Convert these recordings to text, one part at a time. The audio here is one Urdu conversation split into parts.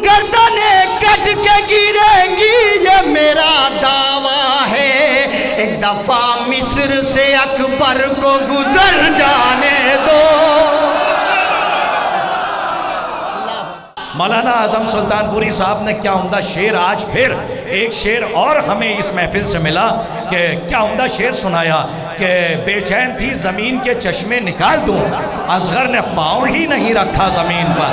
گردنیں کٹ کے گریں گی یہ میرا دعویٰ ہے، ایک دفعہ مصر سے اکبر کو گزر جانے دو۔ مولانا اعظم سلطان پوری صاحب نے کیا عمدہ شعر، آج پھر ایک شعر اور ہمیں اس محفل سے ملا کہ کیا عمدہ شعر سنایا کہ بے چین تھی زمین کے چشمے نکال دوں، اصغر نے پاؤں ہی نہیں رکھا زمین پر۔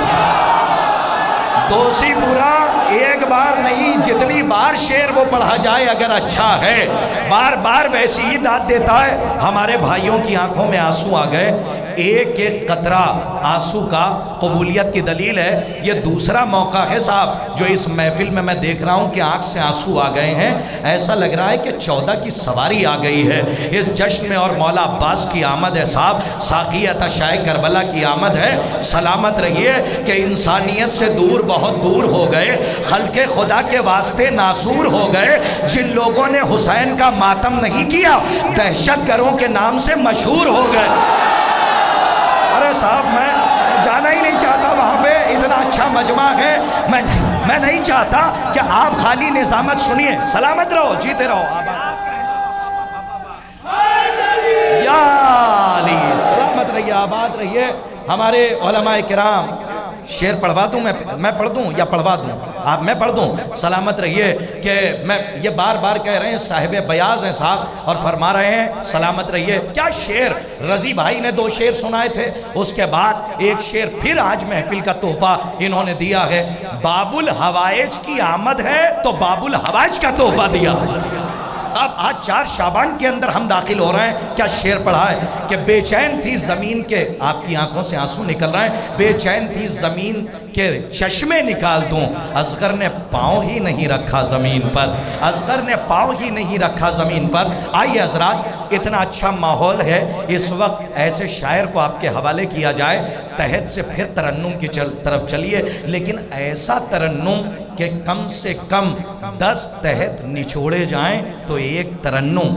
دوسی برا ایک بار نہیں، جتنی بار شعر وہ پڑھا جائے اگر اچھا ہے، بار بار ویسی ہی داد دیتا ہے۔ ہمارے بھائیوں کی آنکھوں میں آنسو آ گئے، ایک ایک قطرہ آنسو کا قبولیت کی دلیل ہے۔ یہ دوسرا موقع ہے صاحب جو اس محفل میں دیکھ رہا ہوں کہ آنکھ سے آنسو آ گئے ہیں، ایسا لگ رہا ہے کہ 14 کی سواری آ گئی ہے اس جشن میں، اور مولا عباس کی آمد ہے صاحب، ساقی عطا شاہ کربلا کی آمد ہے۔ سلامت رہیے کہ انسانیت سے دور بہت دور ہو گئے، خلق خدا کے واسطے ناسور ہو گئے جن لوگوں نے حسین کا ماتم نہیں کیا، دہشت گروں کے نام سے مشہور ہو گئے۔ ارے صاحب میں جانا ہی نہیں چاہتا وہاں پہ، اتنا اچھا مجمع ہے، میں نہیں چاہتا کہ آپ خالی نظامت سنیے۔ سلامت رہو، جیتے رہو، یا علی، سلامت رہیے، آباد رہیے۔ ہمارے علماء کرام، شعر پڑھوا دوں میں پڑھ دوں یا پڑھوا دوں؟ آپ میں پڑھ دوں؟ سلامت رہیے کہ میں یہ بار بار کہہ رہے ہیں، صاحب بیاض ہیں صاحب اور فرما رہے ہیں سلامت رہیے۔ کیا شعر، رضی بھائی نے 2 شعر سنائے تھے، اس کے بعد ایک شعر پھر آج محفل کا تحفہ انہوں نے دیا ہے۔ باب الحوائج کی آمد ہے تو باب الحوائج کا تحفہ دیا صاحب۔ آج 4 شعبان کے اندر ہم داخل ہو رہے ہیں، کیا شعر پڑھا ہے کہ بے چین تھی زمین کے، آپ کی آنکھوں سے آنسو نکل رہے ہیں، بے چین تھی زمین کے چشمے نکال دوں، اصغر نے پاؤں ہی نہیں رکھا زمین پر، اصغر نے پاؤں ہی نہیں رکھا زمین پر۔ آئیے حضرات، اتنا اچھا ماحول ہے، اس وقت ایسے شاعر کو آپ کے حوالے کیا جائے، تحت سے پھر ترنم کی طرف چلیے، لیکن ایسا ترنم کہ کم سے کم 10 تحت نچوڑے جائیں تو ایک ترنم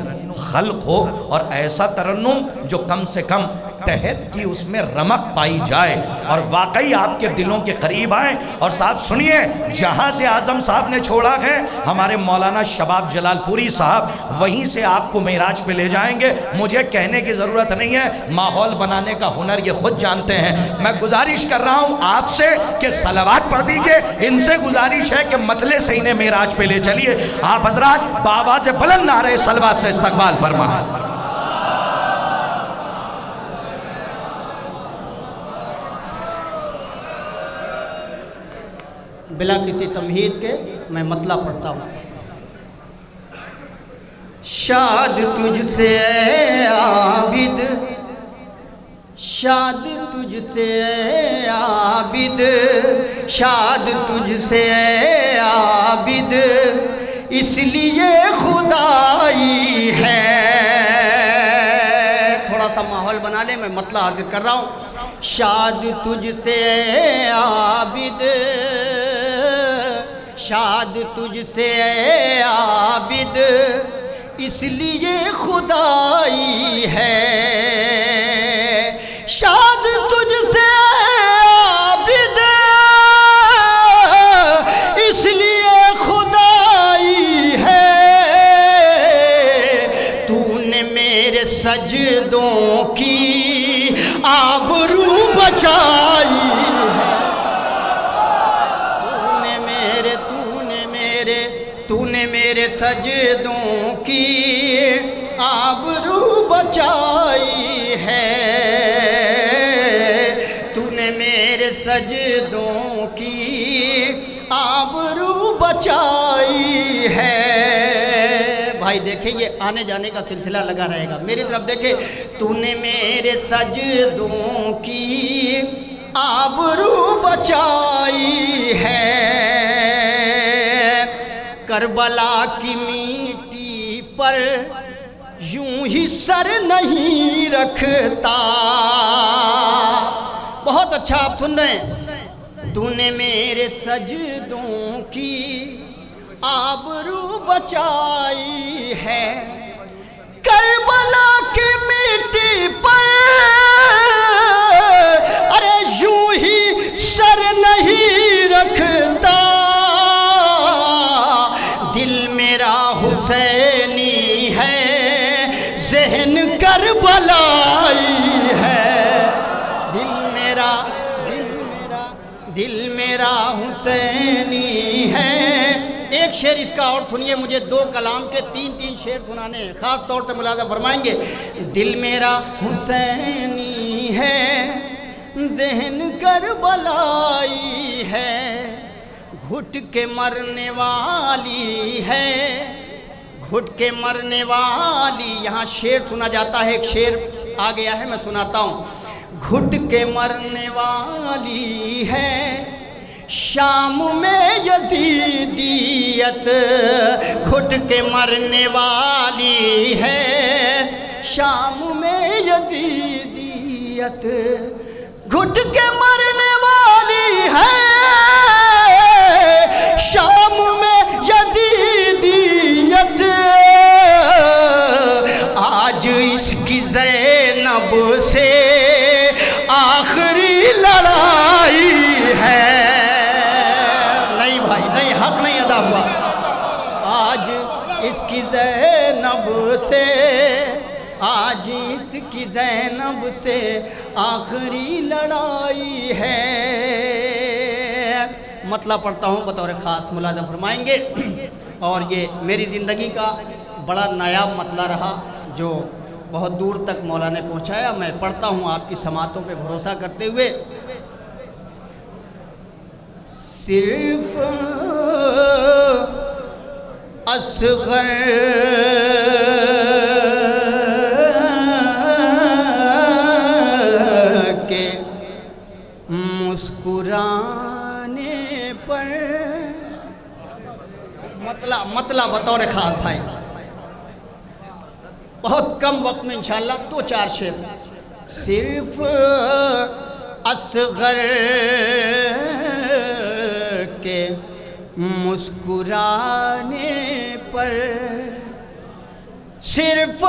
خلق ہو، اور ایسا ترنم جو کم سے کم تحت کی اس میں رمق پائی جائے اور واقعی آپ کے دلوں کے قریب آئیں۔ اور صاحب سنیے، جہاں سے اعظم صاحب نے چھوڑا ہے ہمارے مولانا شباب جلال پوری صاحب، وہیں سے آپ کو معراج پہ لے جائیں گے۔ مجھے کہنے کی ضرورت نہیں ہے، ماحول بنانے کا ہنر یہ خود جانتے ہیں۔ میں گزارش کر رہا ہوں آپ سے کہ صلوات پڑھ دیجئے، ان سے گزارش ہے کہ مطلع سے انہیں معراج پہ لے چلیے۔ آپ حضرات بآواز بلند نعرہ صلوات سے استقبال فرمائیں۔ بلا کسی تمہید کے میں مطلع پڑھتا ہوں۔ شاد تجھ سے اے عابد، شاد تجھ سے اے عابد، شاد تجھ سے اے عابد، اس لیے خدائی ہے۔ تھوڑا سا ماحول بنا لیں، میں مطلع حاضر کر رہا ہوں۔ شاد تجھ سے اے عابد، شاد تجھ سے اے عابد، اس لیے خدائی ہے۔ شاد تجھ سے عابد، اس لیے خدائی ہے۔ تو نے میرے سجدوں کی آبرو بچائی ہے۔ تو نے میرے سجدوں کی آبرو بچائی ہے۔ تو نے میرے سجدوں کی آبرو بچائی ہے۔ بھائی دیکھیں یہ آنے جانے کا سلسلہ لگا رہے گا، میری طرف دیکھیں۔ تو نے میرے سجدوں کی آبرو بچائی ہے۔ کربلا کی میٹی پر یوں ہی سر نہیں رکھتا۔ بہت اچھا آپ سن رہے ہیں۔ تو نے میرے سجدوں کی آبرو بچائی ہے۔ کربلا کی میٹی پر ارے یوں ہی سر نہیں رکھتا۔ میرا حسینی ہے. ایک شعر اس کا اور سنیے, مجھے دو کلام کے تین شعر سنانے ہیں, خاص طور سے ملاحظہ فرمائیں گے. دل میرا حسینی ہے, ذہن کربلائی ہے, گھٹ کے مرنے والی ہے, گھٹ کے مرنے والی. یہاں شعر سنا جاتا ہے, ایک شعر آ گیا ہے, میں سناتا ہوں. گھٹ کے مرنے والی ہے, شام میں یزیدیت. گھٹ کے مرنے والی ہے, شام میں یزیدیت. گھٹ کے مرنے والی ہے, شام میں یزیدیت. آج اس کی زینب سے آخری لڑائی ہے. نہیں بھائی نہیں, حق نہیں ادا ہوا. آج اس کی زینب سے, آج اس کی زینب سے آخری لڑائی ہے. مطلب پڑھتا ہوں بطور خاص, ملاحظہ فرمائیں گے. اور یہ میری زندگی کا بڑا نایاب مطلع رہا جو بہت دور تک مولا نے پہنچایا. میں پڑھتا ہوں آپ کی سماعتوں پہ بھروسہ کرتے ہوئے. صرف اصغر کے مسکرانے پر, مطلب بطور خاص بھائی, بہت کم وقت میں انشاءاللہ 2-4 شعر. صرف اصغر کے مسکرانے پر, صرف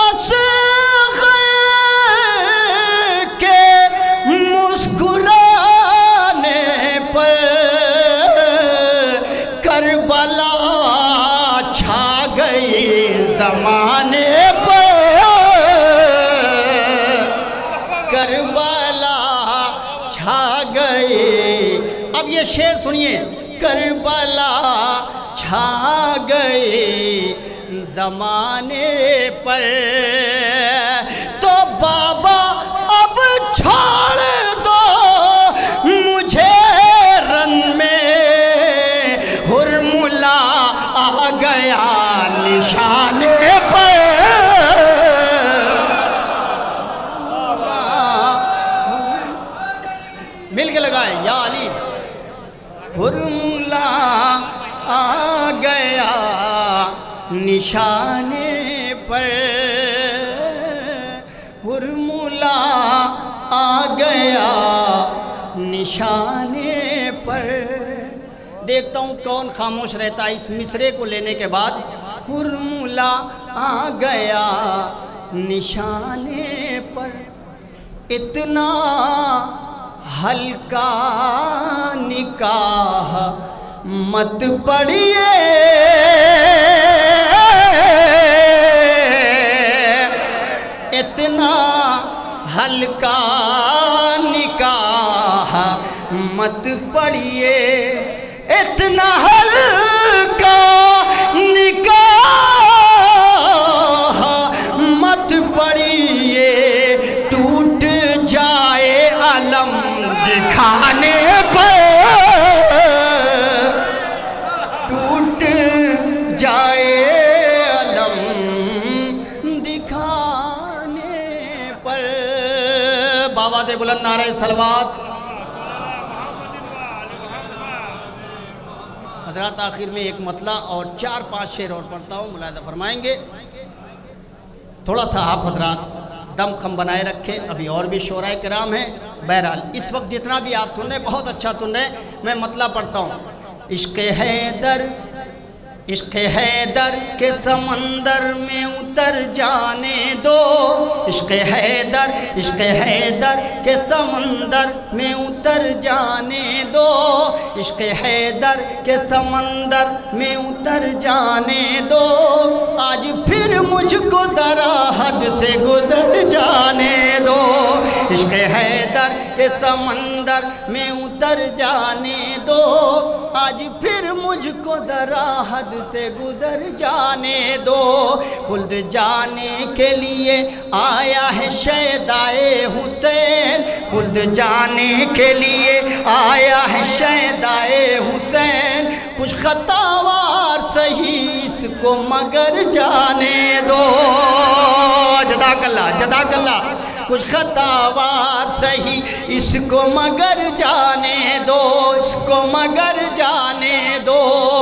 اصغر کے مسکرانے پر کربلا چھا گئی زمانے پر. کربلا چھا گئی. اب یہ شعر سنیے. کربلا چھا گئی زمانے پر, تو بابا اب چھوڑ دو مجھے رن میں, ہرملا آ گیا نشانے پر. مل کے لگائے یا علی. ہرملا آ گیا نشانے پر, ہرملا آ گیا نشانے پر. دیکھتا ہوں کون خاموش رہتا ہے اس مصرے کو لینے کے بعد. ہرملا آ گیا نشانے پر, اتنا ہلکا نکاح مت پڑھیے, اتنا ہلکا نکاح مت پڑھیے, اتنا ہلکا نکاح مت پڑھیے, ٹوٹ جائے علم دکھانے پر, ٹوٹ جائے علم دکھانے پر. بابا دے بلند نعرہ صلوات. حضرات آخر میں ایک مطلع اور 4-5 شعر اور پڑھتا ہوں, ملاحظہ فرمائیں گے. تھوڑا سا آپ حضرات دم خم بنائے رکھے, ابھی اور بھی شعراء کرام ہیں. بہرحال اس وقت جتنا بھی آپ سن رہے ہیں بہت اچھا سن رہے ہیں. میں مطلع پڑھتا ہوں. عشق حیدر, عشق حیدر کے سمندر میں اتر جانے دو, عشق حیدر, عشق حیدر کے سمندر میں اتر جانے دو, عشق حیدر کے سمندر میں اتر جانے دو. آج پھر مجھ کو ذرا حد سے گزر جانے دو, عشق حیدر کے سمندر میں اتر جانے دو، آج پھر مجھ کو ذرا حد سے گزر جانے دو، خلد جانے کے لیے آیا ہے شیدائے حسین، خلد جانے کے لیے آیا ہے شیدائے حسین، کچھ خطاوار صحیح اس کو مگر جانے دو، جزاک اللہ جزاک اللہ، کچھ خطاوار صحیح اس کو مگر جانے دو، اس کو مگر جانے دو۔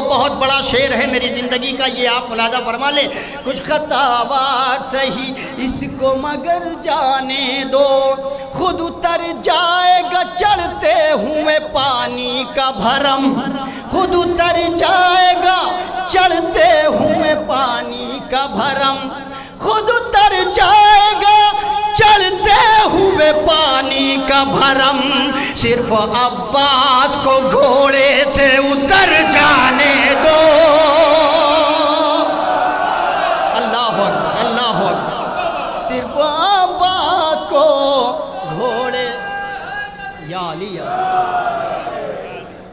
بہت بڑا شعر ہے میری زندگی کا، یہ آپ ملاحظہ فرما لیں، کچھ خطاوار صحیح اس کو مگر جانے دو، خود اتر جائے گا چڑھتے ہوئے پانی کا بھرم، خود اتر جائے گا چڑھتے ہوئے پانی کا بھرم، خود اتر جائے گا چڑھتے ہوئے پانی کا بھرم، صرف عباس کو گھوڑے سے اتر جانے دو، اللہ اکبر اللہ اکبر، صرف عباس کو گھوڑے، یا علی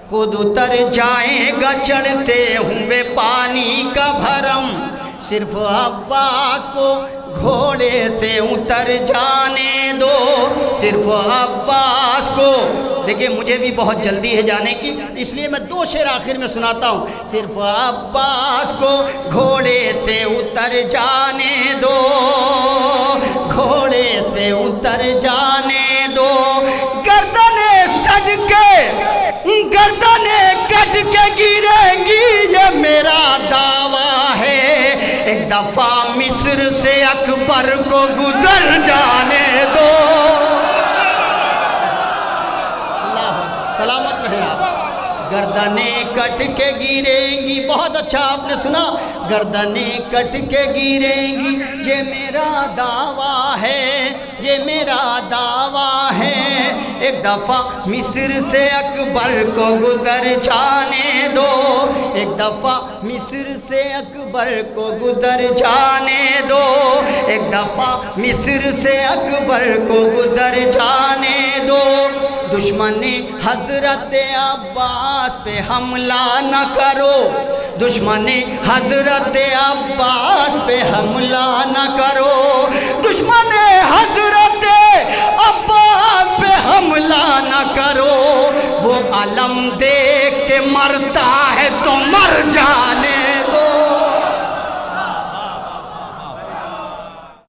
خود اتر جائے گا چڑھتے ہوئے پانی کا بھرم، صرف عباس کو گھوڑے سے اتر جانے دو، صرف عباس کو۔ دیکھیں مجھے بھی بہت جلدی ہے جانے کی، اس لیے میں دو شعر آخر میں سناتا ہوں، صرف عباس کو گھوڑے سے اتر جانے دو، گھوڑے سے اتر جانے دو، گردنیں سج کے گردنیں کٹ کے گریں گی یہ میرا دعویٰ ہے، ایک دفعہ مصر سے اکبر کو گزر جانے دو، اللہ سلامت رہے آپ، گردنیں کٹ کے گریں گی، بہت اچھا آپ نے سنا، گردنیں کٹ کے گریں گی یہ میرا دعویٰ ہے، یہ میرا دعویٰ ہے، ایک دفعہ مصر سے اکبر کو گزر جانے دو، ایک دفعہ مصر سے اکبر کو گزر جانے دو، ایک دفعہ مصر سے اکبر کو گزر جانے دو، دشمن حضرت عباس پہ حملہ نہ کرو، دشمن حضرت عباس پہ حملہ نہ کرو، دشمن حضرت عباس پہ حملہ نہ کرو، وہ علم دیکھ کے مرتا ہے تو مر جانے